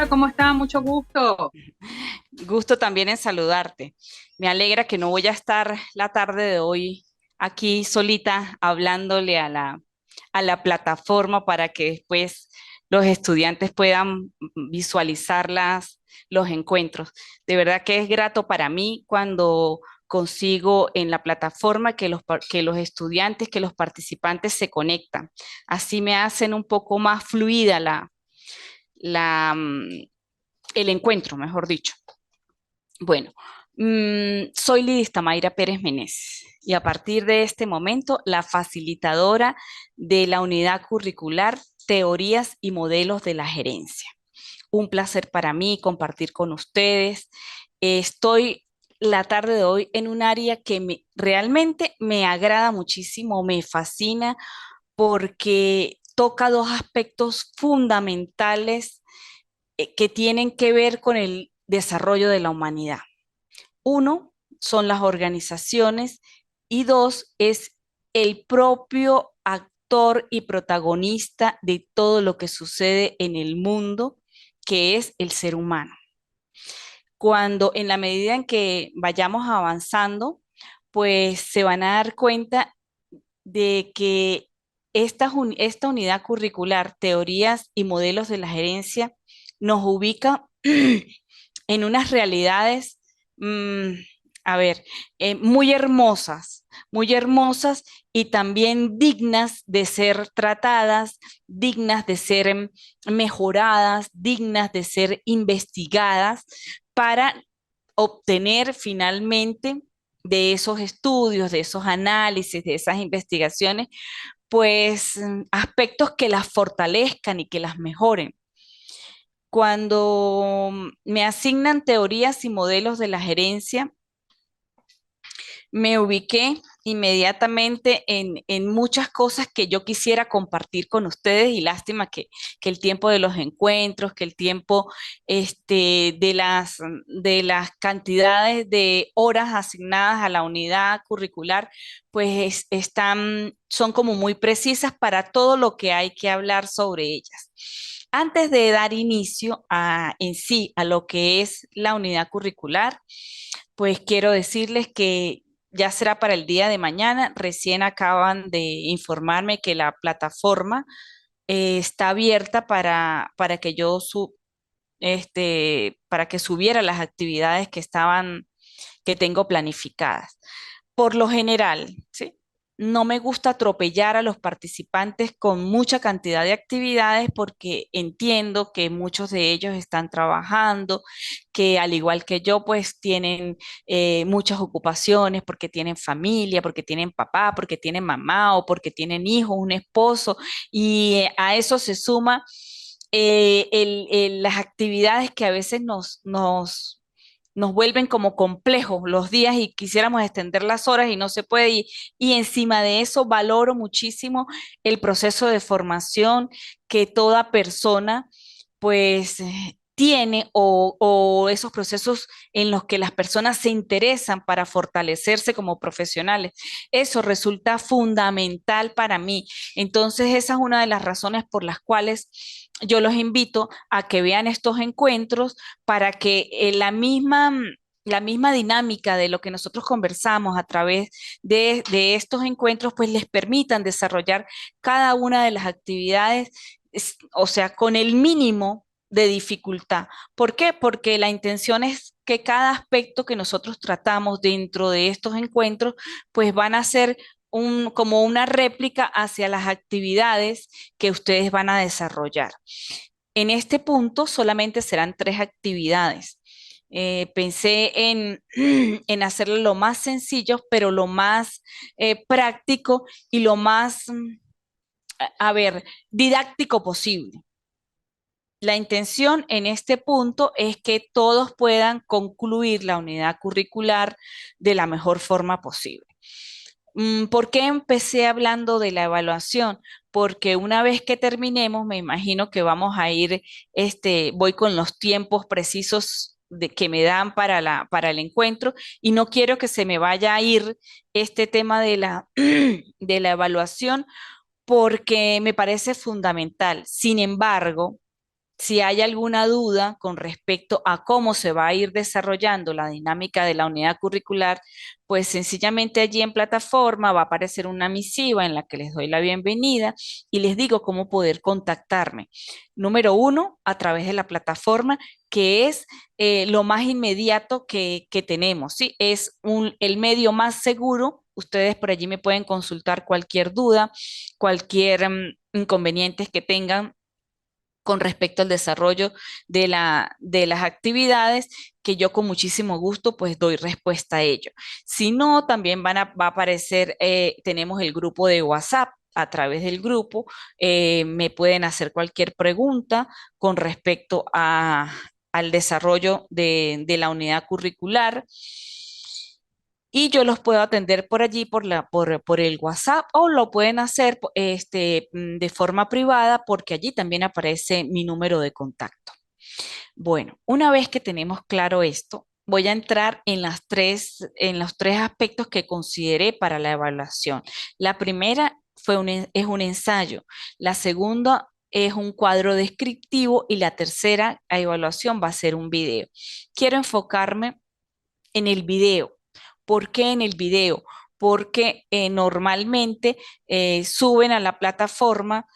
Hola, ¿cómo está? Mucho gusto. Gusto también en saludarte. Me alegra que no voy a estar la tarde de hoy aquí solita hablándole a la plataforma para que después los estudiantes puedan visualizar los encuentros. De verdad que es grato para mí cuando consigo en la plataforma que los estudiantes, que los participantes se conectan. Así me hacen un poco más fluida la, mm, el encuentro, mejor dicho. Bueno, soy Lidis Tamaira Pérez Meneses y a partir de este momento la facilitadora de la unidad curricular Teorías y Modelos de la Gerencia. Un placer para mí compartir con ustedes. Estoy la tarde de hoy en un área que realmente me agrada muchísimo, me fascina porque toca dos aspectos fundamentales que tienen que ver con el desarrollo de la humanidad. Uno, son las organizaciones y dos, es el propio actor y protagonista de todo lo que sucede en el mundo, que es el ser humano. Cuando en la medida en que vayamos avanzando, pues se van a dar cuenta de que esta unidad curricular, teorías y modelos de la gerencia, nos ubica en unas realidades, mm, a ver, muy hermosas y también dignas de ser tratadas, dignas de ser mejoradas, dignas de ser investigadas para obtener finalmente de esos estudios, de esos análisis, de esas investigaciones, pues aspectos que las fortalezcan y que las mejoren. Cuando me asignan teorías y modelos de la gerencia, me ubiqué inmediatamente en muchas cosas que yo quisiera compartir con ustedes y lástima que el tiempo de los encuentros, que el tiempo de las cantidades de horas asignadas a la unidad curricular, pues son como muy precisas para todo lo que hay que hablar sobre ellas. Antes de dar inicio en sí a lo que es la unidad curricular, pues quiero decirles que ya será para el día de mañana. Recién acaban de informarme que la plataforma está abierta para que para que subiera las actividades que tengo planificadas. Por lo general, ¿sí? No me gusta atropellar a los participantes con mucha cantidad de actividades porque entiendo que muchos de ellos están trabajando, que al igual que yo, pues tienen muchas ocupaciones porque tienen familia, porque tienen papá, porque tienen mamá o porque tienen hijos, un esposo, y a eso se suma las actividades que a veces nos vuelven como complejos los días y quisiéramos extender las horas y no se puede. Y encima de eso valoro muchísimo el proceso de formación que toda persona pues tiene o esos procesos en los que las personas se interesan para fortalecerse como profesionales. Eso resulta fundamental para mí. Entonces, esa es una de las razones por las cuales yo los invito a que vean estos encuentros para que la misma dinámica de lo que nosotros conversamos a través de estos encuentros, pues les permitan desarrollar cada una de las actividades, o sea, con el mínimo de dificultad. ¿Por qué? Porque la intención es que cada aspecto que nosotros tratamos dentro de estos encuentros, pues van a ser como una réplica hacia las actividades que ustedes van a desarrollar. En este punto solamente serán tres actividades. Pensé en hacerlo lo más sencillo, pero lo más práctico y lo más, a ver, didáctico posible. La intención en este punto es que todos puedan concluir la unidad curricular de la mejor forma posible. ¿Por qué empecé hablando de la evaluación? Porque una vez que terminemos, me imagino que vamos a ir, voy con los tiempos precisos que me dan para para el encuentro y no quiero que se me vaya a ir este tema de de la evaluación porque me parece fundamental. Sin embargo, Si hay alguna duda con respecto a cómo se va a ir desarrollando la dinámica de la unidad curricular, pues sencillamente allí en plataforma va a aparecer una misiva en la que les doy la bienvenida y les digo cómo poder contactarme. Número uno, a través de la plataforma, que es lo más inmediato que tenemos, ¿sí? Es el medio más seguro. Ustedes por allí me pueden consultar cualquier duda, cualquier inconvenientes que tengan con respecto al desarrollo de las actividades, que yo con muchísimo gusto pues doy respuesta a ello. Si no, también va a aparecer, tenemos el grupo de WhatsApp. A través del grupo me pueden hacer cualquier pregunta con respecto al desarrollo de la unidad curricular y yo los puedo atender por allí, por el WhatsApp, o lo pueden hacer de forma privada porque allí también aparece mi número de contacto. Bueno, una vez que tenemos claro esto, voy a entrar en los tres aspectos que consideré para la evaluación. La primera es un ensayo, la segunda es un cuadro descriptivo y la tercera evaluación va a ser un video. Quiero enfocarme en el video. ¿Por qué en el video? Porque normalmente suben a la plataforma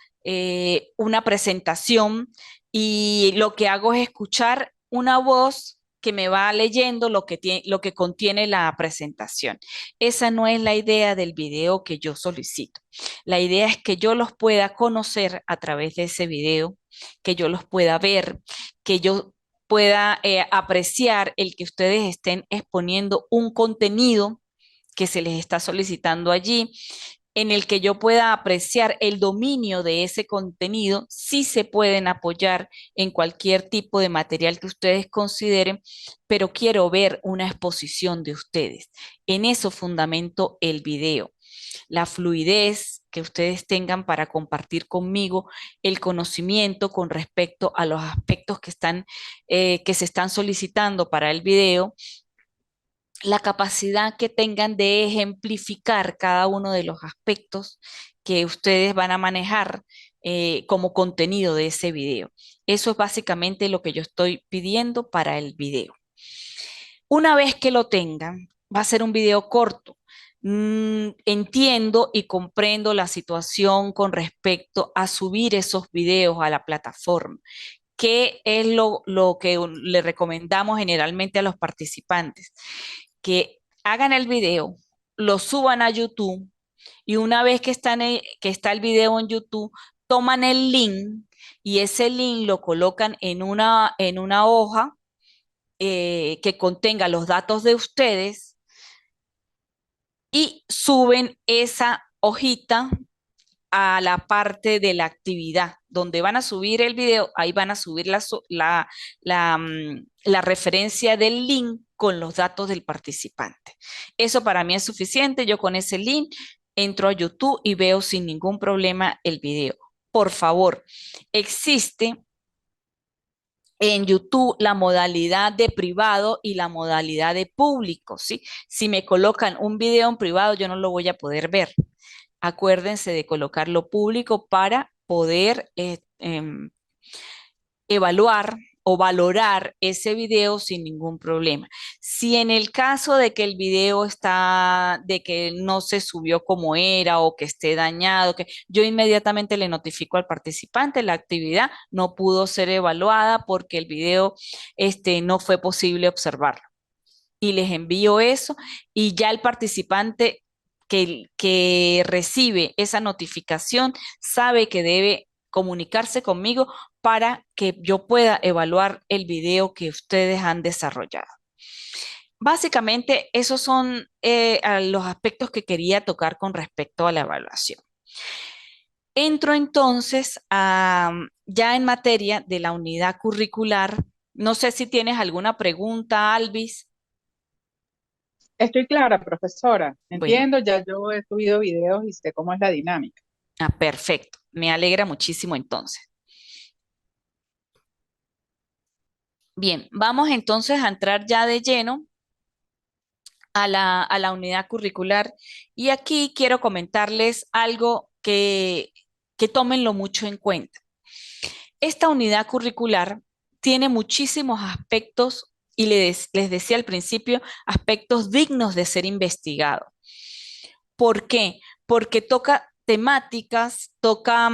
una presentación y lo que hago es escuchar una voz que me va leyendo lo que contiene la presentación. Esa no es la idea del video que yo solicito. La idea es que yo los pueda conocer a través de ese video, que yo los pueda ver, que yo pueda apreciar el que ustedes estén exponiendo un contenido que se les está solicitando allí, en el que yo pueda apreciar el dominio de ese contenido, si se pueden apoyar en cualquier tipo de material que ustedes consideren, pero quiero ver una exposición de ustedes. En eso fundamento el video, la fluidez que ustedes tengan para compartir conmigo el conocimiento con respecto a los aspectos que se están solicitando para el video, la capacidad que tengan de ejemplificar cada uno de los aspectos que ustedes van a manejar como contenido de ese video. Eso es básicamente lo que yo estoy pidiendo para el video. Una vez que lo tengan, va a ser un video corto. Entiendo y comprendo la situación con respecto a subir esos videos a la plataforma. ¿Qué es lo que le recomendamos generalmente a los participantes? Que hagan el video, lo suban a YouTube y una vez que está el video en YouTube, toman el link y ese link lo colocan en una hoja que contenga los datos de ustedes y suben esa hojita a la parte de la actividad, donde van a subir el video, ahí van a subir la referencia del link con los datos del participante. Eso para mí es suficiente. Yo con ese link entro a YouTube y veo sin ningún problema el video. Por favor, existe en YouTube la modalidad de privado y la modalidad de público, ¿sí? Si me colocan un video en privado, yo no lo voy a poder ver. Acuérdense de colocarlo público para poder evaluar o valorar ese video sin ningún problema. Si en el caso de que el video de que no se subió como era o que esté dañado, que yo inmediatamente le notifico al participante, la actividad no pudo ser evaluada porque el video no fue posible observarlo. Y les envío eso y ya el participante que recibe esa notificación sabe que debe comunicarse conmigo para que yo pueda evaluar el video que ustedes han desarrollado. Básicamente, esos son los aspectos que quería tocar con respecto a la evaluación. Entro entonces ya en materia de la unidad curricular. No sé si tienes alguna pregunta, Alvis. Estoy clara, profesora. Bueno, Entiendo, ya yo he subido videos y sé cómo es la dinámica. perfecto. Me alegra muchísimo entonces. Bien, vamos entonces a entrar ya de lleno a la unidad curricular y aquí quiero comentarles algo que tómenlo mucho en cuenta. Esta unidad curricular tiene muchísimos aspectos y les decía al principio, aspectos dignos de ser investigados. ¿Por qué? Porque toca temáticas, toca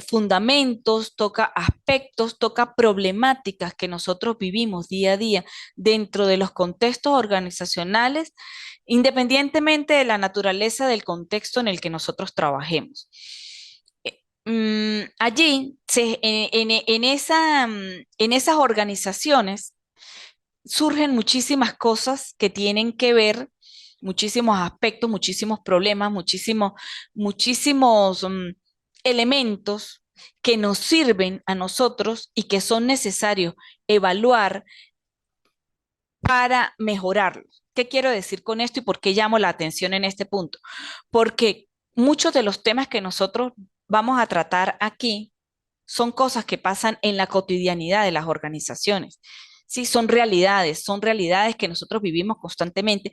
fundamentos, toca aspectos, toca problemáticas que nosotros vivimos día a día dentro de los contextos organizacionales, independientemente de la naturaleza del contexto en el que nosotros trabajemos. Allí, en esas organizaciones, surgen muchísimas cosas que tienen que ver, muchísimos aspectos, muchísimos problemas, muchísimos elementos que nos sirven a nosotros y que son necesarios evaluar para mejorarlos. ¿Qué quiero decir con esto y por qué llamo la atención en este punto? Porque muchos de los temas que nosotros vamos a tratar aquí son cosas que pasan en la cotidianidad de las organizaciones. Sí, son realidades que nosotros vivimos constantemente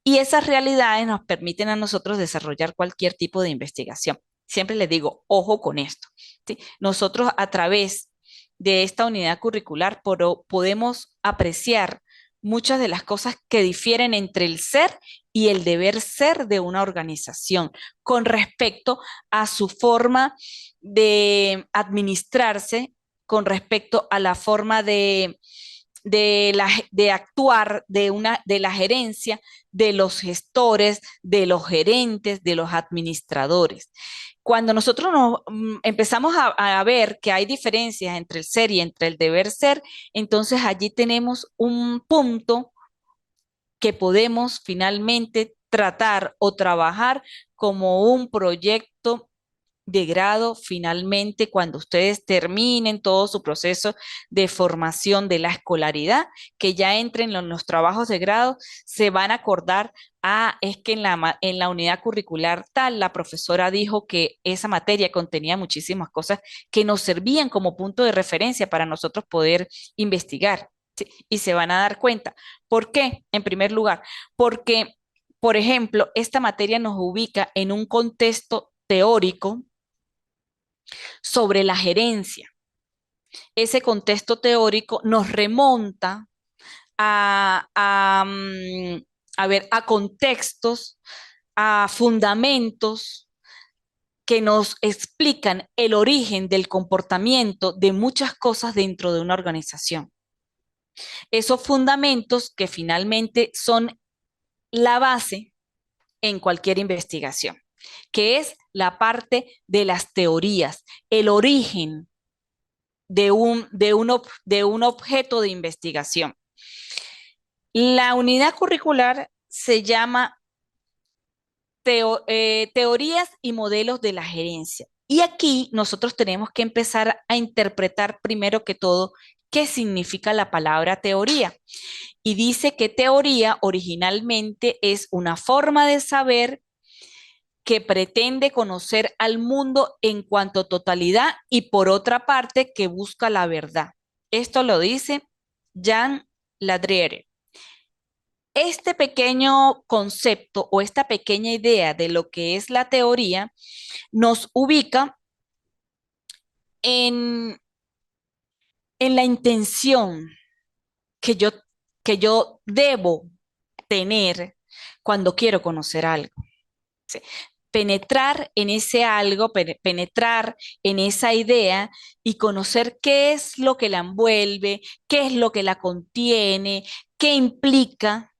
y esas realidades nos permiten a nosotros desarrollar cualquier tipo de investigación. Siempre les digo, ojo con esto. ¿Sí? Nosotros a través de esta unidad curricular podemos apreciar muchas de las cosas que difieren entre el ser y el deber ser de una organización con respecto a su forma de administrarse, con respecto a la forma de actuar de la gerencia, de los gestores, de los gerentes, de los administradores. Cuando nosotros empezamos a ver que hay diferencias entre el ser y entre el deber ser, entonces allí tenemos un punto que podemos finalmente tratar o trabajar como un proyecto de grado finalmente cuando ustedes terminen todo su proceso de formación de la escolaridad, que ya entren en los trabajos de grado, se van a acordar, es que en la unidad curricular tal, la profesora dijo que esa materia contenía muchísimas cosas que nos servían como punto de referencia para nosotros poder investigar. ¿Sí? Y se van a dar cuenta. ¿Por qué? En primer lugar, porque, por ejemplo, esta materia nos ubica en un contexto teórico sobre la gerencia. Ese contexto teórico nos remonta a, a, mm, a contextos, a fundamentos que nos explican el origen del comportamiento de muchas cosas dentro de una organización. Esos fundamentos que finalmente son la base en cualquier investigación, que es la parte de las teorías, el origen de un objeto de investigación. La unidad curricular se llama teorías y modelos de la gerencia. Y aquí nosotros tenemos que empezar a interpretar primero que todo qué significa la palabra teoría. Y dice que teoría originalmente es una forma de saber que pretende conocer al mundo en cuanto a totalidad y por otra parte que busca la verdad. Esto lo dice Jean Ladriere. Este pequeño concepto o esta pequeña idea de lo que es la teoría nos ubica en, en la intención que que yo debo tener cuando quiero conocer algo. ¿Sí? Penetrar en ese algo, penetrar en esa idea y conocer qué es lo que la envuelve, qué es lo que la contiene, qué implica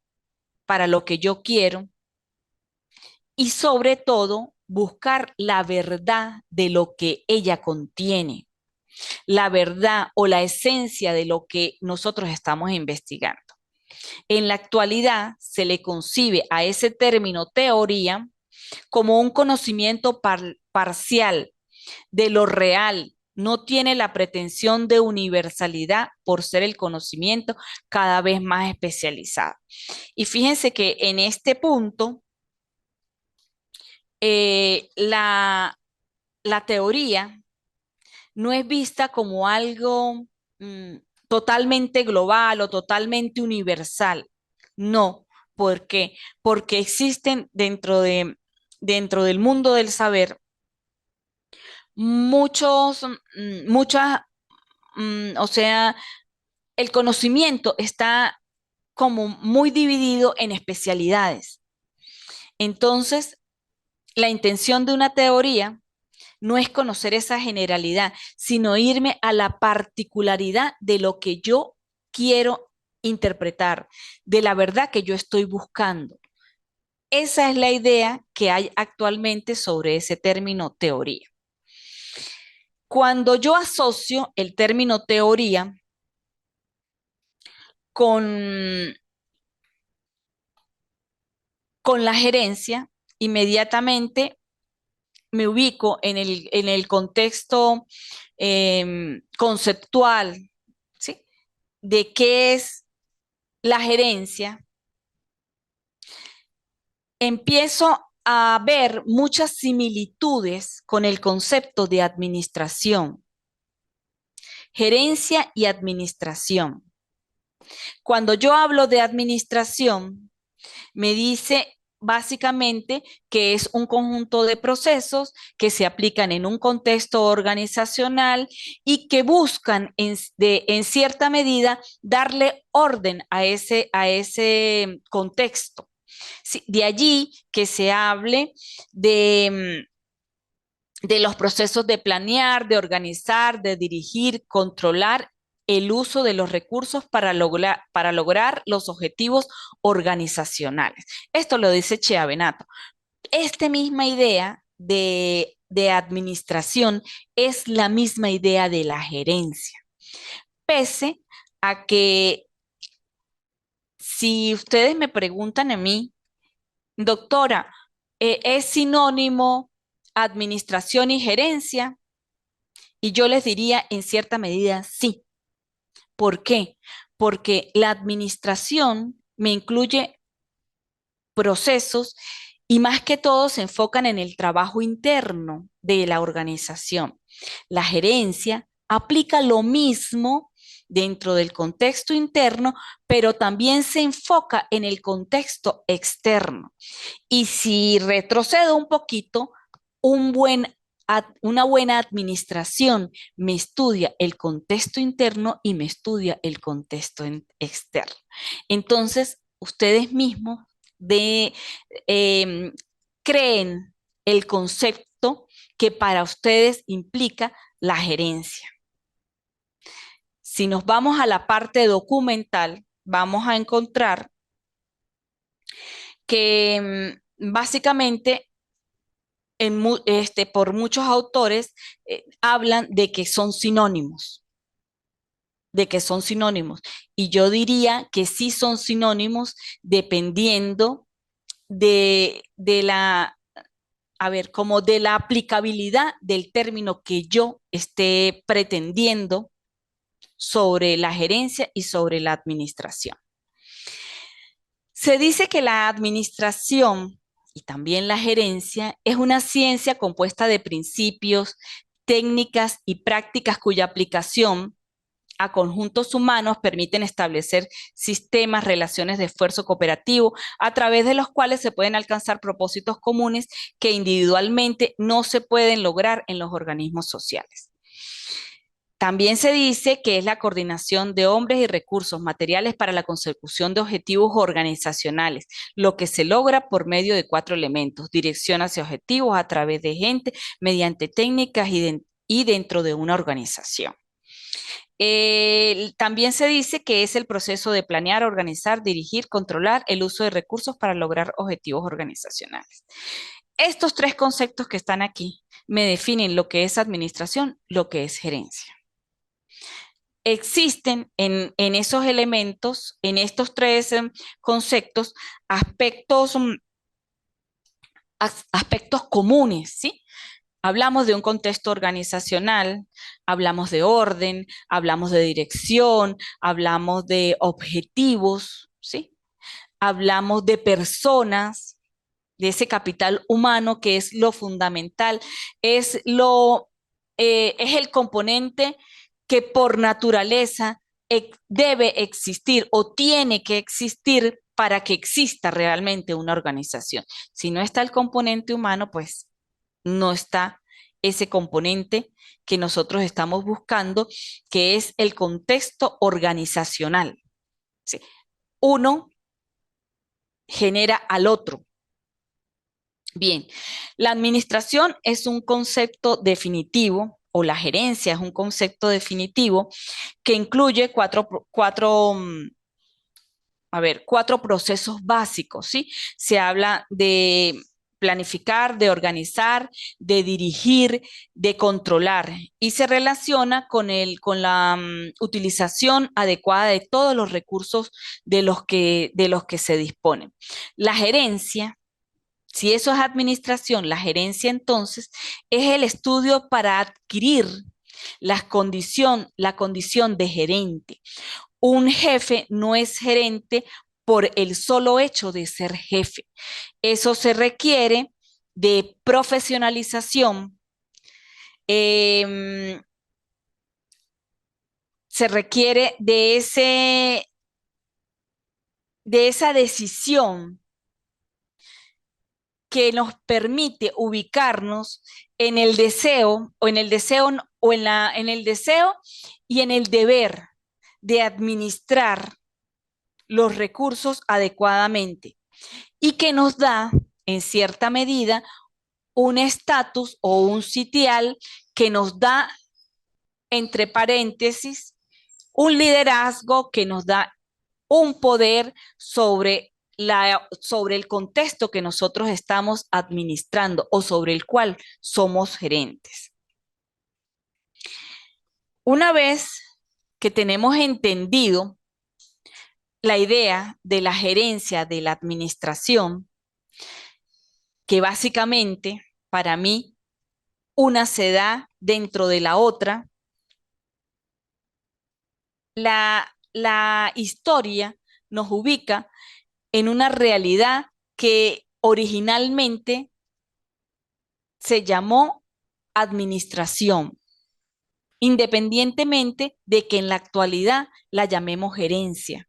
para lo que yo quiero y sobre todo buscar la verdad de lo que ella contiene, la verdad o la esencia de lo que nosotros estamos investigando. En la actualidad se le concibe a ese término teoría como un conocimiento parcial de lo real. No tiene la pretensión de universalidad por ser el conocimiento cada vez más especializado. Y fíjense que en este punto, eh, la, la teoría no es vista como algo mm, totalmente global o totalmente universal. No, ¿por qué? Porque existen dentro del mundo del saber muchas o sea, el conocimiento está como muy dividido en especialidades. Entonces, la intención de una teoría no es conocer esa generalidad, sino irme a la particularidad de lo que yo quiero interpretar, de la verdad que yo estoy buscando. Esa es la idea que hay actualmente sobre ese término teoría. Cuando yo asocio el término teoría con, con la gerencia, inmediatamente me ubico en el contexto conceptual, ¿sí? De qué es la gerencia. Empiezo a ver muchas similitudes con el concepto de administración, gerencia y administración. Cuando yo hablo de administración, me dice básicamente que es un conjunto de procesos que se aplican en un contexto organizacional y que buscan en cierta medida darle orden a ese contexto. Sí, de allí que se hable de los procesos de planear, de organizar, de dirigir, controlar el uso de los recursos para lograr los objetivos organizacionales. Esto lo dice Chiavenato. Esta misma idea de administración es la misma idea de la gerencia, pese a que si ustedes me preguntan a mí, doctora, ¿es sinónimo administración y gerencia? Y yo les diría en cierta medida sí. ¿Por qué? Porque la administración me incluye procesos y más que todo se enfocan en el trabajo interno de la organización. La gerencia aplica lo mismo dentro del contexto interno, pero también se enfoca en el contexto externo. Y si retrocedo un poquito, un buen una buena administración me estudia el contexto interno y me estudia el contexto externo. Entonces, ustedes mismos de, eh, creen el concepto que para ustedes implica la gerencia. Si nos vamos a la parte documental, vamos a encontrar que básicamente por muchos autores hablan de que son sinónimos. Y yo diría que sí son sinónimos dependiendo de la, a ver, como de la aplicabilidad del término que yo esté pretendiendo sobre la gerencia y sobre la administración. Se dice que la administración y también la gerencia es una ciencia compuesta de principios, técnicas y prácticas cuya aplicación a conjuntos humanos permiten establecer sistemas, relaciones de esfuerzo cooperativo, a través de los cuales se pueden alcanzar propósitos comunes que individualmente no se pueden lograr en los organismos sociales. También se dice que es la coordinación de hombres y recursos materiales para la consecución de objetivos organizacionales, lo que se logra por medio de 4 elementos: dirección hacia objetivos a través de gente, mediante técnicas y dentro de una organización. También se dice que es el proceso de planear, organizar, dirigir, controlar el uso de recursos para lograr objetivos organizacionales. Estos 3 conceptos que están aquí me definen lo que es administración, lo que es gerencia. Existen en esos elementos, en estos 3 conceptos, aspectos comunes, ¿sí? Hablamos de un contexto organizacional, hablamos de orden, hablamos de dirección, hablamos de objetivos, ¿sí? Hablamos de personas, de ese capital humano que es lo fundamental, es el componente que por naturaleza debe existir o tiene que existir para que exista realmente una organización. Si no está el componente humano, pues no está ese componente que nosotros estamos buscando, que es el contexto organizacional. ¿Sí? Uno genera al otro. Bien, la administración es un concepto definitivo, o la gerencia es un concepto definitivo que incluye cuatro procesos básicos, ¿sí? Se habla de planificar, de organizar, de dirigir, de controlar y se relaciona con la utilización adecuada de todos los recursos de los que se disponen. La gerencia, si eso es administración, la gerencia entonces es el estudio para adquirir la condición de gerente. Un jefe no es gerente por el solo hecho de ser jefe. Eso se requiere de profesionalización, eh, se requiere de esa decisión que nos permite ubicarnos en el deseo o en el deseo o en el deseo y en el deber de administrar los recursos adecuadamente y que nos da en cierta medida un estatus o un sitial que nos da, entre paréntesis, un liderazgo que nos da un poder sobre el contexto que nosotros estamos administrando o sobre el cual somos gerentes. Una vez que tenemos entendido la idea de la gerencia, de la administración, que básicamente para mí una se da dentro de la otra, la historia nos ubica en una realidad que originalmente se llamó administración, independientemente de que en la actualidad la llamemos gerencia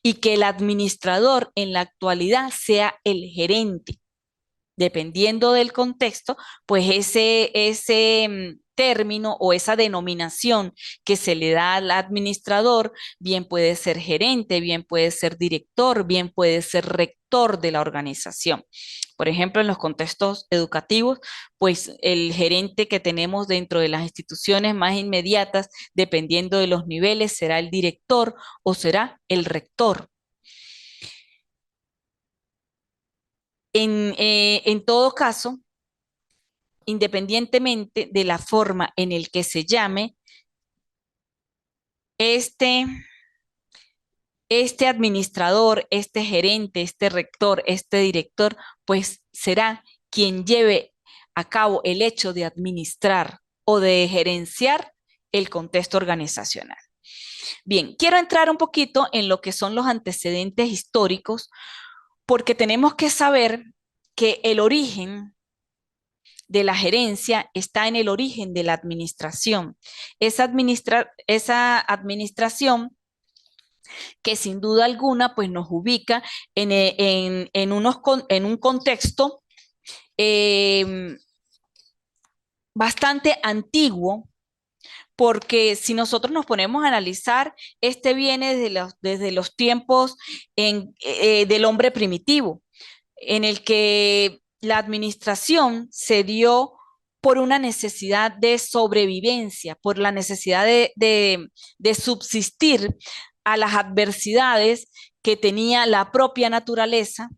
y que el administrador en la actualidad sea el gerente. Dependiendo del contexto, pues ese término o esa denominación que se le da al administrador, bien puede ser gerente, bien puede ser director, bien puede ser rector de la organización. Por ejemplo, en los contextos educativos, pues el gerente que tenemos dentro de las instituciones más inmediatas, dependiendo de los niveles, será el director o será el rector. En todo caso, independientemente de la forma en el que se llame, este, este administrador, este gerente, este rector, este director, pues será quien lleve a cabo el hecho de administrar o de gerenciar el contexto organizacional. Bien, quiero entrar un poquito en lo que son los antecedentes históricos, porque tenemos que saber que el origen de la gerencia está en el origen de la administración. Esa administración que sin duda alguna pues nos ubica en un contexto eh, bastante antiguo, porque si nosotros nos ponemos a analizar, este viene desde los tiempos del hombre primitivo, en el que la administración se dio por una necesidad de sobrevivencia, por la necesidad de subsistir a las adversidades que tenía la propia naturaleza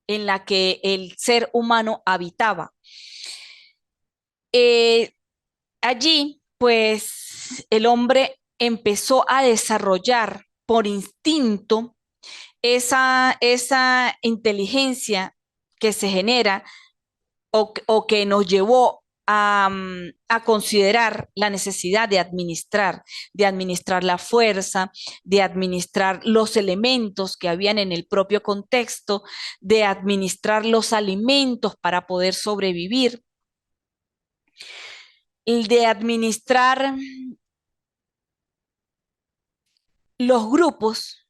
en la que el ser humano habitaba. Eh, Allí, pues, el hombre empezó a desarrollar por instinto esa inteligencia que se genera o que nos llevó a considerar la necesidad de administrar la fuerza, de administrar los elementos que habían en el propio contexto, de administrar los alimentos para poder sobrevivir, y de administrar los grupos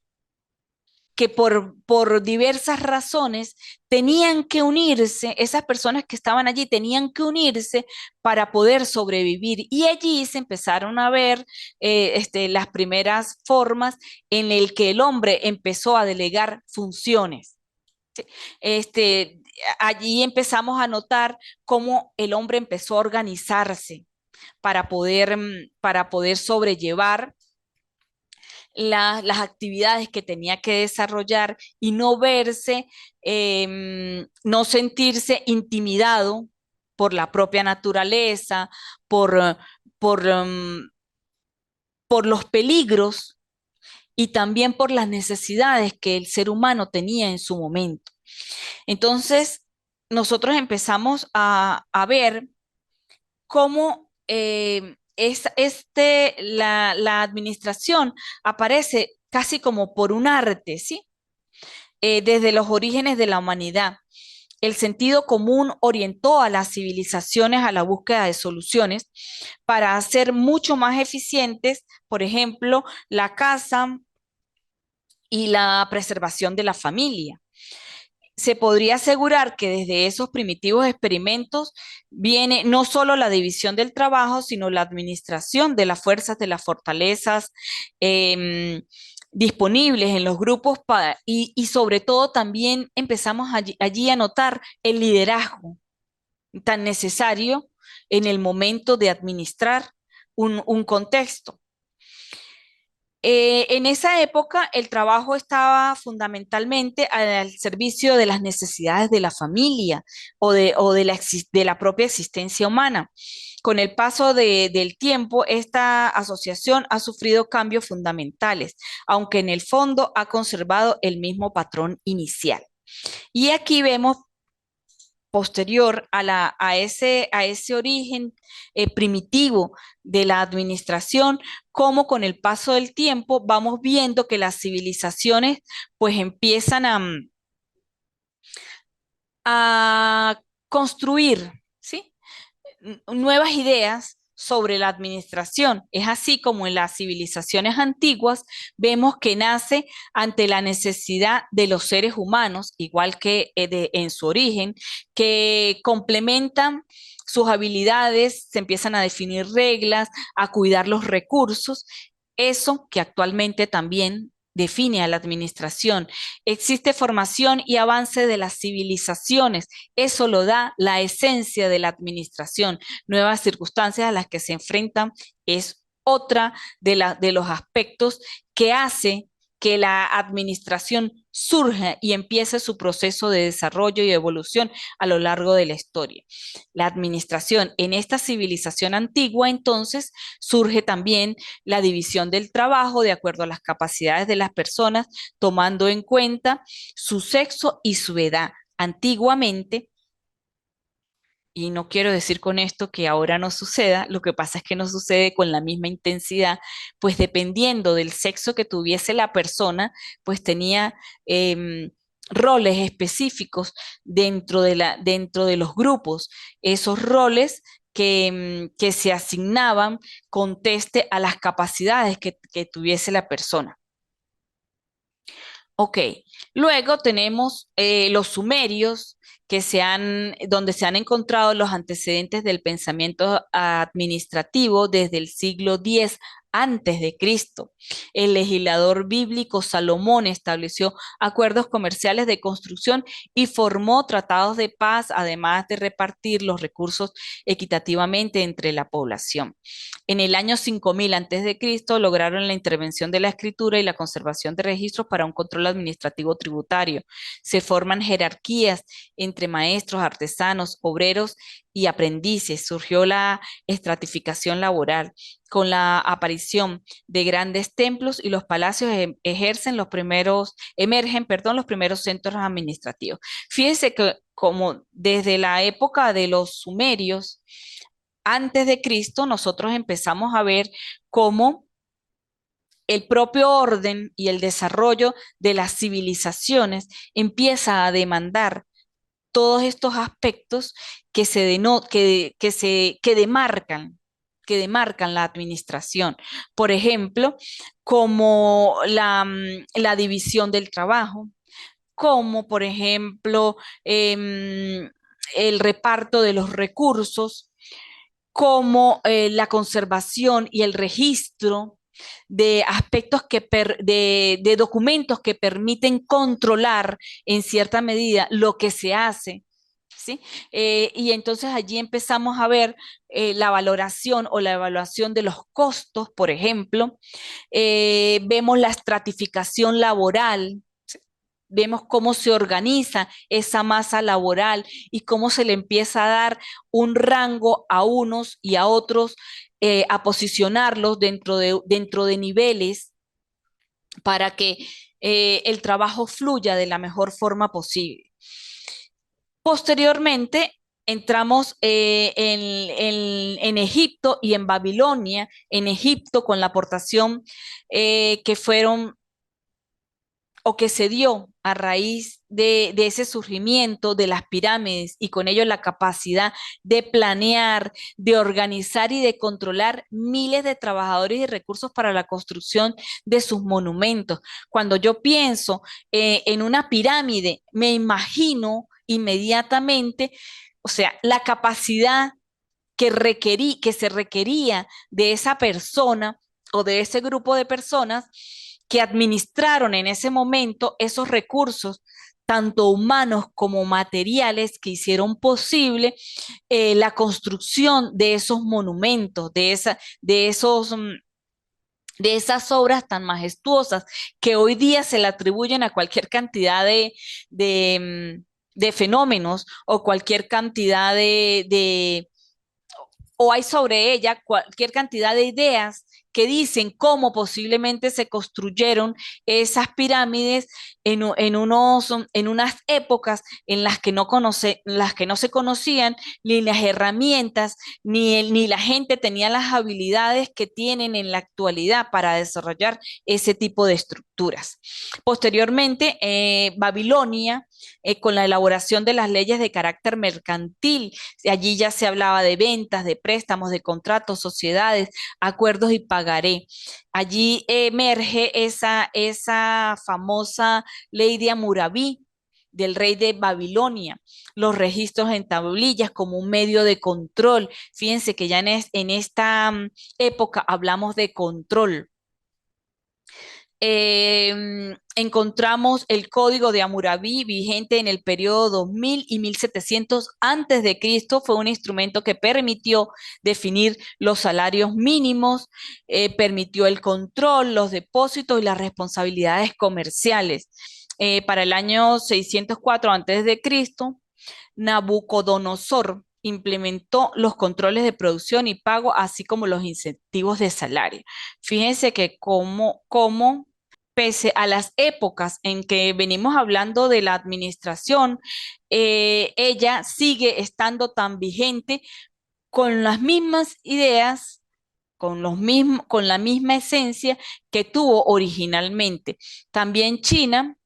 que por diversas razones tenían que unirse, esas personas que estaban allí tenían que unirse para poder sobrevivir. Y allí se empezaron a ver las primeras formas en el que el hombre empezó a delegar funciones. ¿Sí? Allí empezamos a notar cómo el hombre empezó a organizarse para poder sobrellevar las actividades que tenía que desarrollar y no verse, no sentirse intimidado por la propia naturaleza, por, por, um, por los peligros y también por las necesidades que el ser humano tenía en su momento. Entonces, nosotros empezamos a ver cómo la administración aparece casi como por un arte, ¿sí? Desde los orígenes de la humanidad. El sentido común orientó a las civilizaciones a la búsqueda de soluciones para hacer mucho más eficientes, por ejemplo, la caza y la preservación de la familia. Se podría asegurar que desde esos primitivos experimentos viene no solo la división del trabajo, sino la administración de las fuerzas, de las fortalezas eh, disponibles en los grupos y sobre todo también empezamos allí a notar el liderazgo tan necesario en el momento de administrar un contexto. En esa época el trabajo estaba fundamentalmente al servicio de las necesidades de la familia de la propia existencia humana. Con el paso del tiempo, esta asociación ha sufrido cambios fundamentales, aunque en el fondo ha conservado el mismo patrón inicial. Y aquí vemos posterior a ese origen primitivo de la administración, como con el paso del tiempo vamos viendo que las civilizaciones pues empiezan a construir, ¿sí? Nuevas ideas sobre la administración. Es así como en las civilizaciones antiguas vemos que nace ante la necesidad de los seres humanos, igual que en su origen, que complementan sus habilidades, se empiezan a definir reglas, a cuidar los recursos, eso que actualmente también define a la administración. Existe formación y avance de las civilizaciones. Eso lo da la esencia de la administración. Nuevas circunstancias a las que se enfrentan es otra de los aspectos que hace que la administración surja y empiece su proceso de desarrollo y evolución a lo largo de la historia. La administración en esta civilización antigua, entonces, surge también la división del trabajo de acuerdo a las capacidades de las personas, tomando en cuenta su sexo y su edad. Antiguamente, y no quiero decir con esto que ahora no suceda, lo que pasa es que no sucede con la misma intensidad, pues dependiendo del sexo que tuviese la persona, pues tenía roles específicos dentro de los grupos. Esos roles que se asignaban conteste a las capacidades que tuviese la persona. Ok, luego tenemos los sumerios, donde se han encontrado los antecedentes del pensamiento administrativo desde el siglo X antes de Cristo. El legislador bíblico Salomón estableció acuerdos comerciales de construcción y formó tratados de paz, además de repartir los recursos equitativamente entre la población. En el año 5000 antes de Cristo lograron la intervención de la escritura y la conservación de registros para un control administrativo tributario. Se forman jerarquías entre maestros, artesanos, obreros y aprendices. Surgió la estratificación laboral con la aparición de grandes templos y los palacios emergen, los primeros centros administrativos. Fíjense que como desde la época de los sumerios, antes de Cristo, nosotros empezamos a ver cómo el propio orden y el desarrollo de las civilizaciones empieza a demandar todos estos aspectos que demarcan, que demarcan la administración. Por ejemplo, como la división del trabajo, como por ejemplo el reparto de los recursos, como la conservación y el registro de aspectos de documentos que permiten controlar en cierta medida lo que se hace. ¿Sí? Y entonces allí empezamos a ver la valoración o la evaluación de los costos, por ejemplo. Vemos la estratificación laboral, vemos cómo se organiza esa masa laboral y cómo se le empieza a dar un rango a unos y a otros, a posicionarlos dentro de niveles para que el trabajo fluya de la mejor forma posible. Posteriormente, entramos en Egipto y en Babilonia, en Egipto con la aportación que fueron o que se dio a raíz de ese surgimiento de las pirámides y con ello la capacidad de planear, de organizar y de controlar miles de trabajadores y recursos para la construcción de sus monumentos. Cuando yo pienso en una pirámide, me imagino inmediatamente, o sea, la capacidad que se requería de esa persona o de ese grupo de personas que administraron en ese momento esos recursos, tanto humanos como materiales, que hicieron posible la construcción de esos monumentos, de esos de esas obras tan majestuosas que hoy día se le atribuyen a cualquier cantidad de fenómenos o cualquier cantidad o hay sobre ella cualquier cantidad de ideas que dicen cómo posiblemente se construyeron esas pirámides en unas épocas en las que no se conocían ni las herramientas, ni la gente tenía las habilidades que tienen en la actualidad para desarrollar ese tipo de estructuras. Posteriormente, Babilonia, con la elaboración de las leyes de carácter mercantil, allí ya se hablaba de ventas, de préstamos, de contratos, sociedades, acuerdos y pagaré. Allí emerge esa famosa ley de Hammurabi, del rey de Babilonia, los registros en tablillas como un medio de control. Fíjense que ya en esta época hablamos de control. Encontramos el código de Hammurabi vigente en el periodo 2000 y 1700 antes de Cristo. Fue un instrumento que permitió definir los salarios mínimos, permitió el control, los depósitos y las responsabilidades comerciales. Para el año 604 antes de Cristo, Nabucodonosor implementó los controles de producción y pago, así como los incentivos de salario. Fíjense que como pese a las épocas en que venimos hablando de la administración, ella sigue estando tan vigente con las mismas ideas, con la misma esencia que tuvo originalmente. También China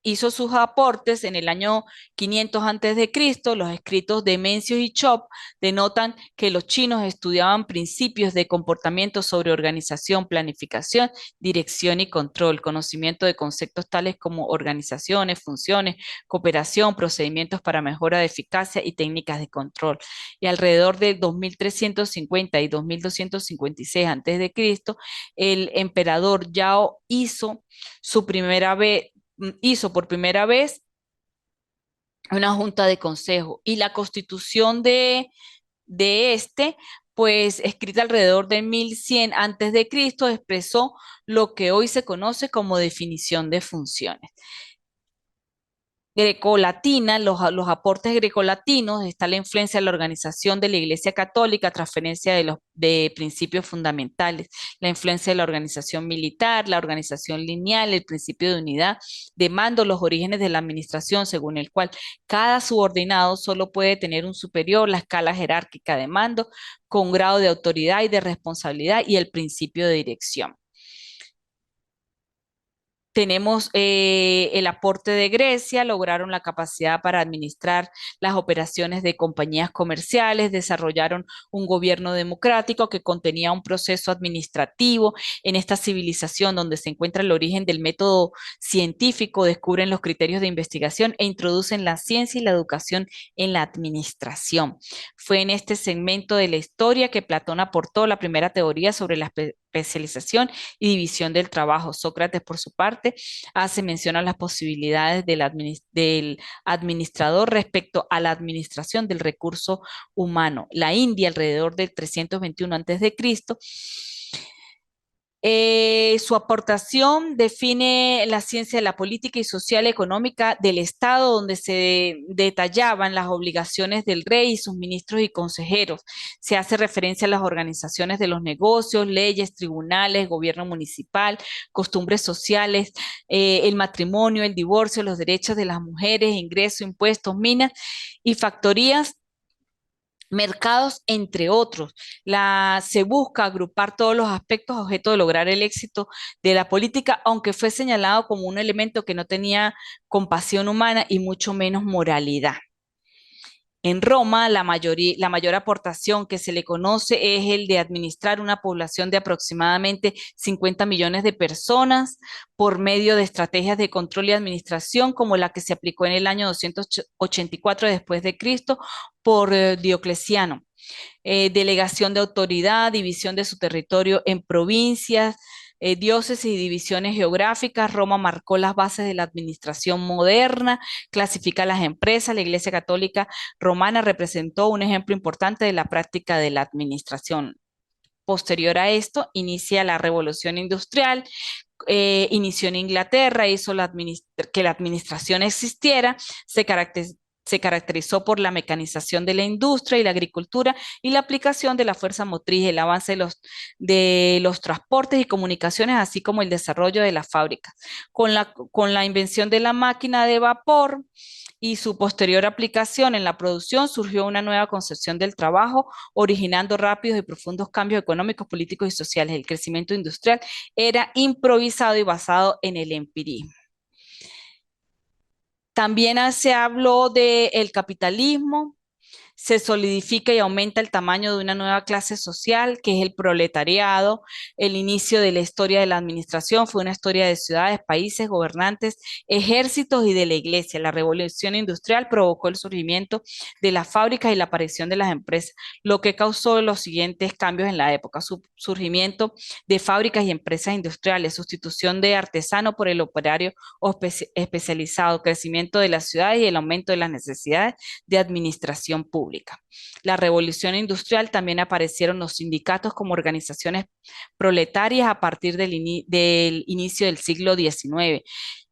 hizo sus aportes en el año 500 antes de Cristo. Los escritos de Mencius y Chop denotan que los chinos estudiaban principios de comportamiento sobre organización, planificación, dirección y control, conocimiento de conceptos tales como organizaciones, funciones, cooperación, procedimientos para mejora de eficacia y técnicas de control. Y alrededor de 2350 y 2256 antes de Cristo, el emperador Yao hizo por primera vez una junta de consejo y la constitución de este, pues escrita alrededor de 1100 antes de Cristo, expresó lo que hoy se conoce como definición de funciones grecolatina, los aportes grecolatinos, está la influencia de la organización de la Iglesia Católica, transferencia de principios fundamentales, la influencia de la organización militar, la organización lineal, el principio de unidad de mando, los orígenes de la administración, según el cual cada subordinado solo puede tener un superior, la escala jerárquica de mando, con grado de autoridad y de responsabilidad y el principio de dirección. Tenemos el aporte de Grecia, lograron la capacidad para administrar las operaciones de compañías comerciales, desarrollaron un gobierno democrático que contenía un proceso administrativo. En esta civilización donde se encuentra el origen del método científico, descubren los criterios de investigación e introducen la ciencia y la educación en la administración. Fue en este segmento de la historia que Platón aportó la primera teoría sobre la especialización y división del trabajo. Sócrates, por su parte, hace mención a las posibilidades del administrador respecto a la administración del recurso humano. La India, alrededor del 321 a.C., su aportación define la ciencia de la política y social económica del Estado, donde se detallaban las obligaciones del rey y sus ministros y consejeros. Se hace referencia a las organizaciones de los negocios, leyes, tribunales, gobierno municipal, costumbres sociales, el matrimonio, el divorcio, los derechos de las mujeres, ingresos, impuestos, minas y factorías, mercados, entre otros. Se busca agrupar todos los aspectos objeto de lograr el éxito de la política, aunque fue señalado como un elemento que no tenía compasión humana y mucho menos moralidad. En Roma, la mayor aportación que se le conoce es el de administrar una población de aproximadamente 50 millones de personas por medio de estrategias de control y administración como la que se aplicó en el año 284 después de Cristo por Diocleciano. Delegación de autoridad, división de su territorio en provincias, diócesis y divisiones geográficas. Roma marcó las bases de la administración moderna, clasifica las empresas. La Iglesia Católica Romana representó un ejemplo importante de la práctica de la administración. Posterior a esto, inicia la Revolución Industrial, inició en Inglaterra, hizo que la administración existiera, se caracterizó por la mecanización de la industria y la agricultura y la aplicación de la fuerza motriz, el avance de los transportes y comunicaciones, así como el desarrollo de las fábricas. Con la invención de la máquina de vapor y su posterior aplicación en la producción, surgió una nueva concepción del trabajo, originando rápidos y profundos cambios económicos, políticos y sociales. El crecimiento industrial era improvisado y basado en el empirismo. También se habló del capitalismo, se solidifica y aumenta el tamaño de una nueva clase social, que es el proletariado. El inicio de la historia de la administración fue una historia de ciudades, países, gobernantes, ejércitos y de la iglesia. La revolución industrial provocó el surgimiento de las fábricas y la aparición de las empresas, lo que causó los siguientes cambios en la época: surgimiento de fábricas y empresas industriales, sustitución de artesano por el operario especializado, crecimiento de las ciudades y el aumento de las necesidades de administración pública. La revolución industrial también aparecieron los sindicatos como organizaciones proletarias a partir del inicio del siglo XIX.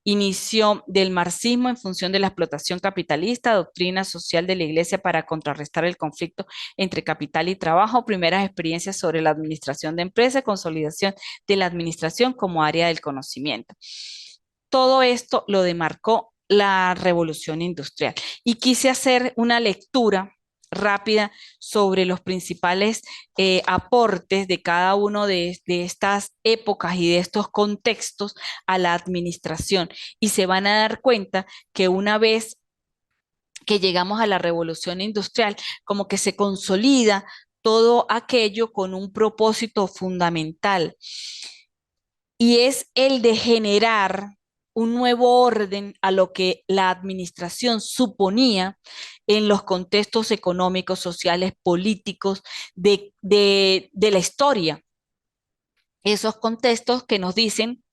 Inicio del marxismo en función de la explotación capitalista, doctrina social de la Iglesia para contrarrestar el conflicto entre capital y trabajo, primeras experiencias sobre la administración de empresas, consolidación de la administración como área del conocimiento. Todo esto lo demarcó la revolución industrial. Y quise hacer una lectura rápida sobre los principales aportes de cada uno de estas épocas y de estos contextos a la administración. Y se van a dar cuenta que una vez que llegamos a la revolución industrial, como que se consolida todo aquello con un propósito fundamental, y es el de generar un nuevo orden a lo que la administración suponía en los contextos económicos, sociales, políticos de la historia. Esos contextos que nos dicen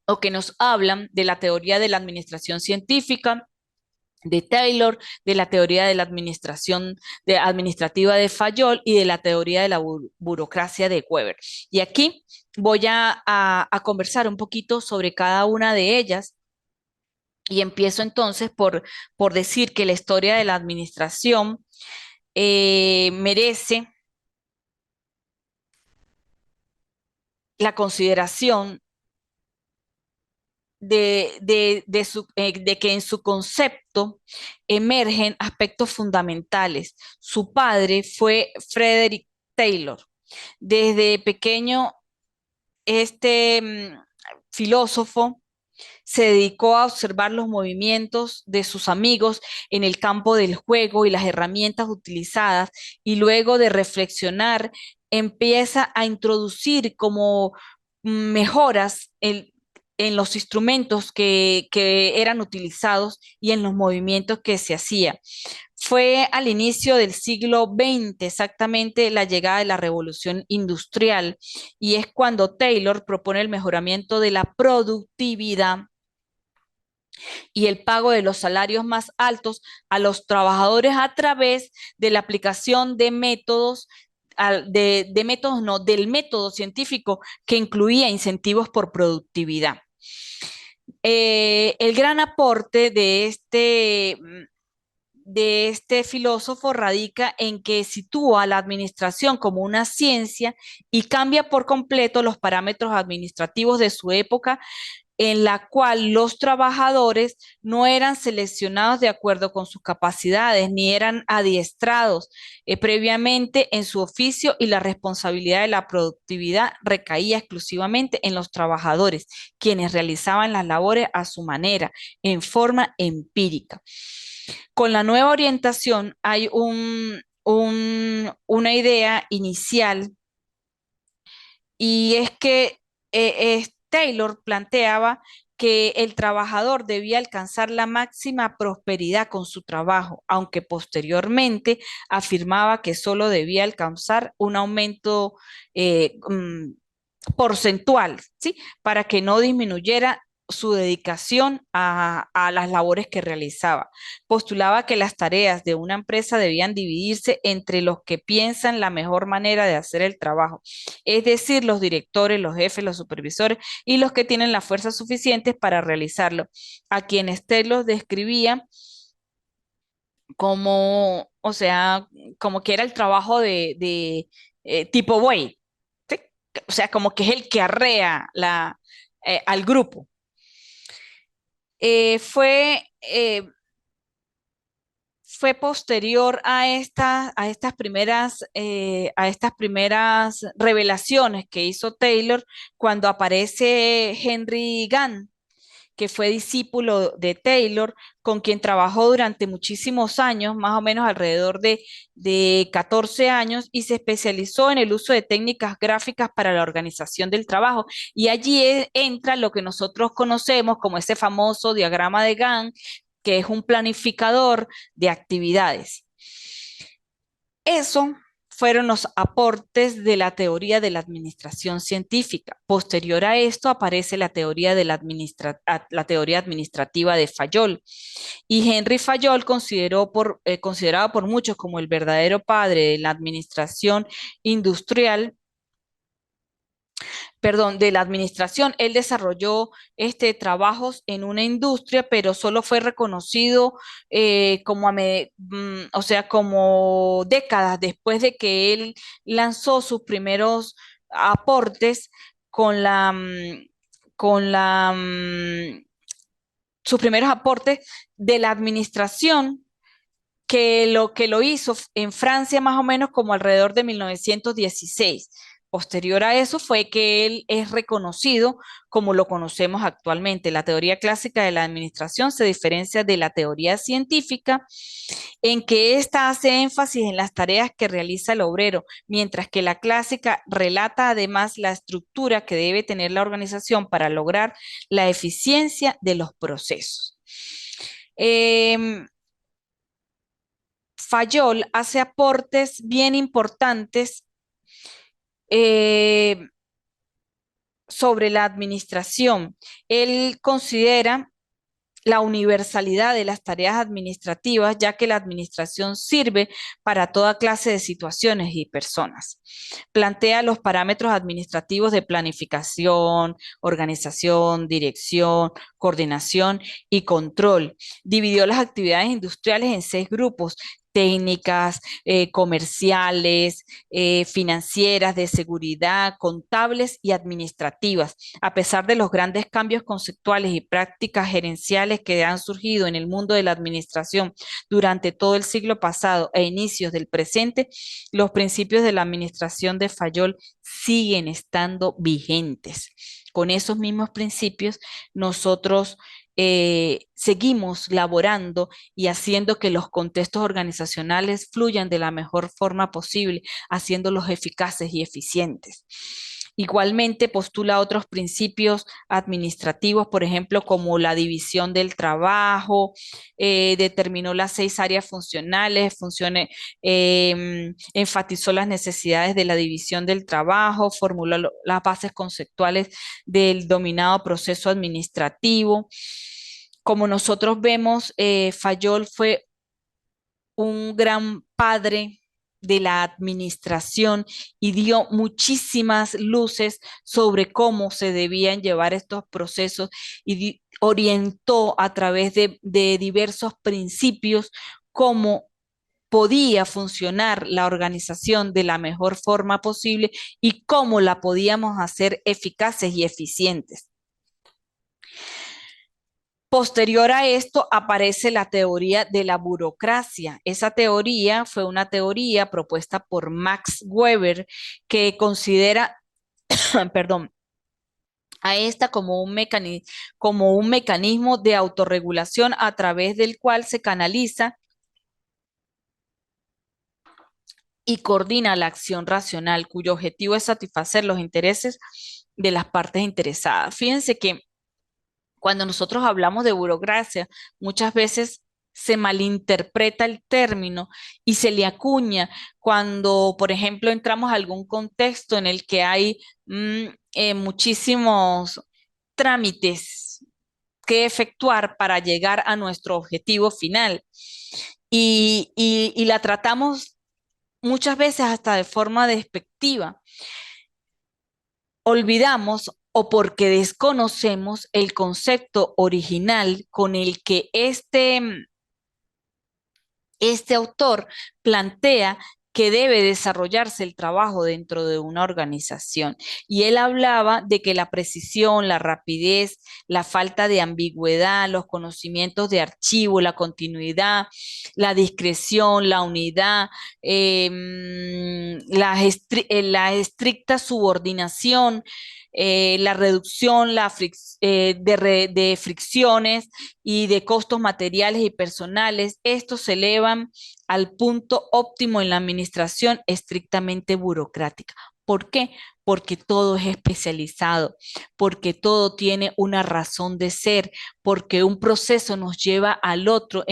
o que nos hablan de la teoría de la administración científica de Taylor, de la teoría de la administrativa de Fayol y de la teoría de la burocracia de Weber. Y aquí voy a conversar un poquito sobre cada una de ellas. Y empiezo entonces por decir que la historia de la administración merece la consideración de que en su concepto emergen aspectos fundamentales. Su padre fue Frederick Taylor. Desde pequeño filósofo se dedicó a observar los movimientos de sus amigos en el campo del juego y las herramientas utilizadas, y luego de reflexionar empieza a introducir como mejoras en los instrumentos que eran utilizados y en los movimientos que se hacían. Fue al inicio del siglo XX, exactamente la llegada de la revolución industrial, y es cuando Taylor propone el mejoramiento de la productividad y el pago de los salarios más altos a los trabajadores a través de la aplicación de métodos, de métodos no, del método científico que incluía incentivos por productividad. El gran aporte de este filósofo radica en que sitúa la administración como una ciencia y cambia por completo los parámetros administrativos de su época, en la cual los trabajadores no eran seleccionados de acuerdo con sus capacidades, ni eran adiestrados previamente en su oficio, y la responsabilidad de la productividad recaía exclusivamente en los trabajadores, quienes realizaban las labores a su manera, en forma empírica. Con la nueva orientación hay una idea inicial, y es que Taylor planteaba que el trabajador debía alcanzar la máxima prosperidad con su trabajo, aunque posteriormente afirmaba que solo debía alcanzar un aumento porcentual, ¿sí? Para que no disminuyera su dedicación a las labores que realizaba. Postulaba que las tareas de una empresa debían dividirse entre los que piensan la mejor manera de hacer el trabajo, es decir, los directores, los jefes, los supervisores y los que tienen las fuerzas suficientes para realizarlo, a quienes Taylor describía como, o sea, como que era el trabajo de tipo buey, ¿sí? O sea, como que es el que arrea al grupo. Eh, fue, eh, fue posterior a estas primeras revelaciones que hizo Taylor, cuando aparece Henry Gann, que fue discípulo de Taylor, con quien trabajó durante muchísimos años, más o menos alrededor de 14 años, y se especializó en el uso de técnicas gráficas para la organización del trabajo. Y allí entra lo que nosotros conocemos como ese famoso diagrama de Gantt, que es un planificador de actividades. Eso fueron los aportes de la teoría de la administración científica. Posterior a esto aparece la teoría, la teoría administrativa de Fayol. Y Henry Fayol, considerado por muchos como el verdadero padre de la administración industrial, perdón, de la administración. Él desarrolló trabajos en una industria, pero solo fue reconocido o sea, como décadas después de que él lanzó sus primeros aportes con con la, sus primeros aportes de la administración, que lo hizo en Francia más o menos como alrededor de 1916. Posterior a eso fue que él es reconocido como lo conocemos actualmente. La teoría clásica de la administración se diferencia de la teoría científica en que ésta hace énfasis en las tareas que realiza el obrero, mientras que la clásica relata además la estructura que debe tener la organización para lograr la eficiencia de los procesos. Eh, Fayol hace aportes bien importantes eh, sobre la administración. Él considera la universalidad de las tareas administrativas, ya que la administración sirve para toda clase de situaciones y personas. Plantea los parámetros administrativos de planificación, organización, dirección, coordinación y control. Dividió las actividades industriales en 6 grupos técnicas, comerciales, financieras, de seguridad, contables y administrativas. A pesar de los grandes cambios conceptuales y prácticas gerenciales que han surgido en el mundo de la administración durante todo el siglo pasado e inicios del presente, los principios de la administración de Fayol siguen estando vigentes. Con esos mismos principios, nosotros seguimos laborando y haciendo que los contextos organizacionales fluyan de la mejor forma posible, haciéndolos eficaces y eficientes. Igualmente postula otros principios administrativos, por ejemplo, como la división del trabajo, determinó las 6 áreas funcionales, enfatizó las necesidades de la división del trabajo, formuló las bases conceptuales del dominado proceso administrativo. Como nosotros vemos, Fayol fue un gran padre de la administración y dio muchísimas luces sobre cómo se debían llevar estos procesos y orientó a través de diversos principios cómo podía funcionar la organización de la mejor forma posible y cómo la podíamos hacer eficaces y eficientes. Posterior a esto aparece la teoría de la burocracia. Esa teoría fue una teoría propuesta por Max Weber que considera, perdón, a esta como un mecanismo de autorregulación a través del cual se canaliza y coordina la acción racional, cuyo objetivo es satisfacer los intereses de las partes interesadas. Fíjense que cuando nosotros hablamos de burocracia, muchas veces se malinterpreta el término y se le acuña cuando, por ejemplo, entramos a algún contexto en el que hay muchísimos trámites que efectuar para llegar a nuestro objetivo final. Y la tratamos muchas veces hasta de forma despectiva. Olvidamos o porque desconocemos el concepto original con el que este autor plantea que debe desarrollarse el trabajo dentro de una organización. Y él hablaba de que la precisión, la rapidez, la falta de ambigüedad, los conocimientos de archivo, la continuidad, la discreción, la unidad, la estricta subordinación, la reducción de fricciones y de costos materiales y personales, estos se elevan al punto óptimo en la administración estrictamente burocrática. ¿Por qué? Porque todo es especializado, porque todo tiene una razón de ser, porque un proceso nos lleva al otro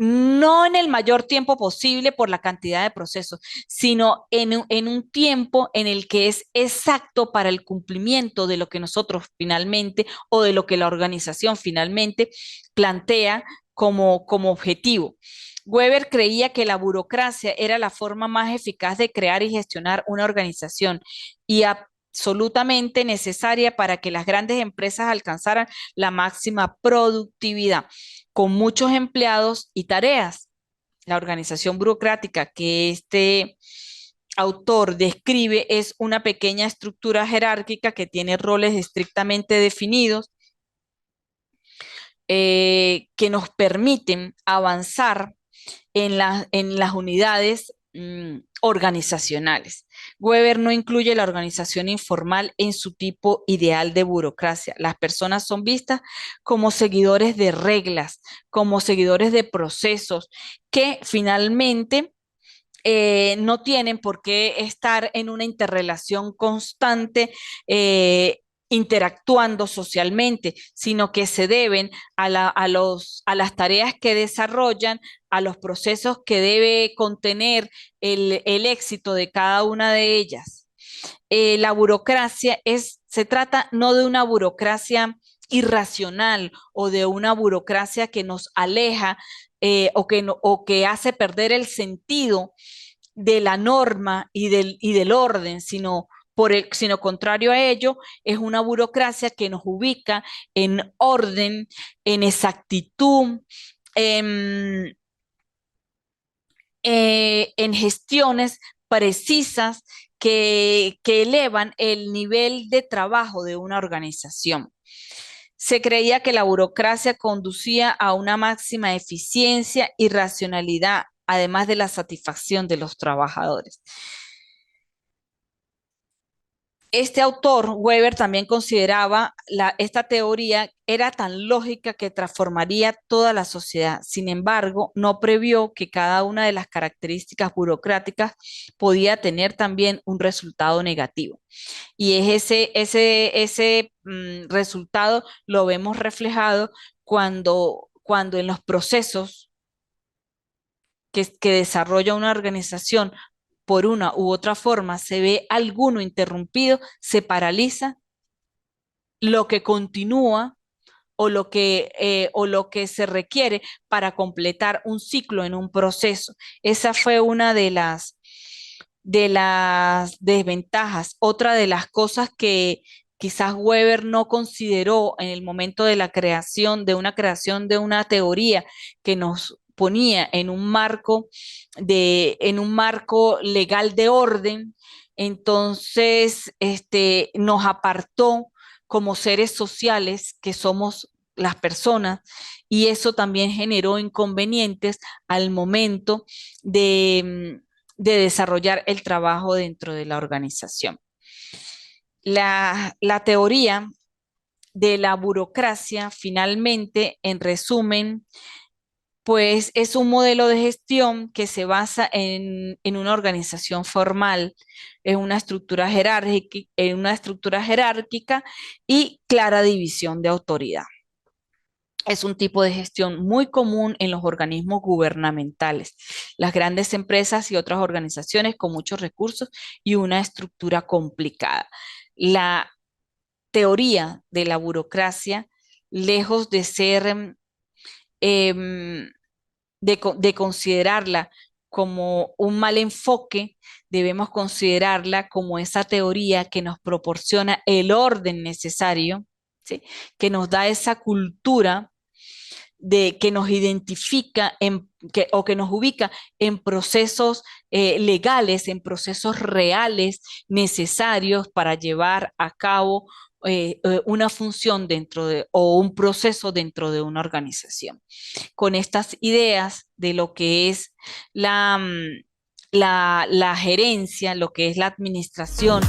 no en el mayor tiempo posible por la cantidad de procesos, sino en un tiempo en el que es exacto para el cumplimiento de lo que nosotros finalmente o de lo que la organización finalmente plantea como objetivo. Weber creía que la burocracia era la forma más eficaz de crear y gestionar una organización y absolutamente necesaria para que las grandes empresas alcanzaran la máxima productividad, con muchos empleados y tareas. La organización burocrática que este autor describe es una pequeña estructura jerárquica que tiene roles estrictamente definidos que nos permiten avanzar en las unidades organizacionales. Weber no incluye la organización informal en su tipo ideal de burocracia. Las personas son vistas como seguidores de reglas, como seguidores de procesos que finalmente no tienen por qué estar en una interrelación constante, interactuando socialmente, sino que se deben a las tareas que desarrollan, a los procesos que debe contener el éxito de cada una de ellas. La burocracia se trata no de una burocracia irracional o de una burocracia que nos aleja o que hace perder el sentido de la norma y del orden, sino contrario a ello, es una burocracia que nos ubica en orden, en exactitud, en, en gestiones precisas que elevan el nivel de trabajo de una organización. Se creía que la burocracia conducía a una máxima eficiencia y racionalidad, además de la satisfacción de los trabajadores. Este autor, Weber, también consideraba esta teoría era tan lógica que transformaría toda la sociedad. Sin embargo, no previó que cada una de las características burocráticas podía tener también un resultado negativo. Y es ese resultado lo vemos reflejado cuando en los procesos que desarrolla una organización por una u otra forma se ve alguno interrumpido, se paraliza, lo que continúa o lo que se requiere para completar un ciclo en un proceso. Esa fue una de las desventajas. Otra de las cosas que quizás Weber no consideró en el momento de la creación de una teoría que nos ponía en un marco legal de orden, entonces nos apartó como seres sociales que somos las personas, y eso también generó inconvenientes al momento de desarrollar el trabajo dentro de la organización. La teoría de la burocracia, finalmente, en resumen, pues es un modelo de gestión que se basa en una organización formal, en una estructura jerárquica y clara división de autoridad. Es un tipo de gestión muy común en los organismos gubernamentales, las grandes empresas y otras organizaciones con muchos recursos y una estructura complicada. La teoría de la burocracia, lejos de ser em, de considerarla como un mal enfoque, debemos considerarla como esa teoría que nos proporciona el orden necesario, ¿sí? Que nos da esa cultura que nos identifica o que nos ubica en procesos legales, en procesos reales necesarios para llevar a cabo una función o un proceso dentro de una organización. Con estas ideas de lo que es la gerencia, lo que es la administración,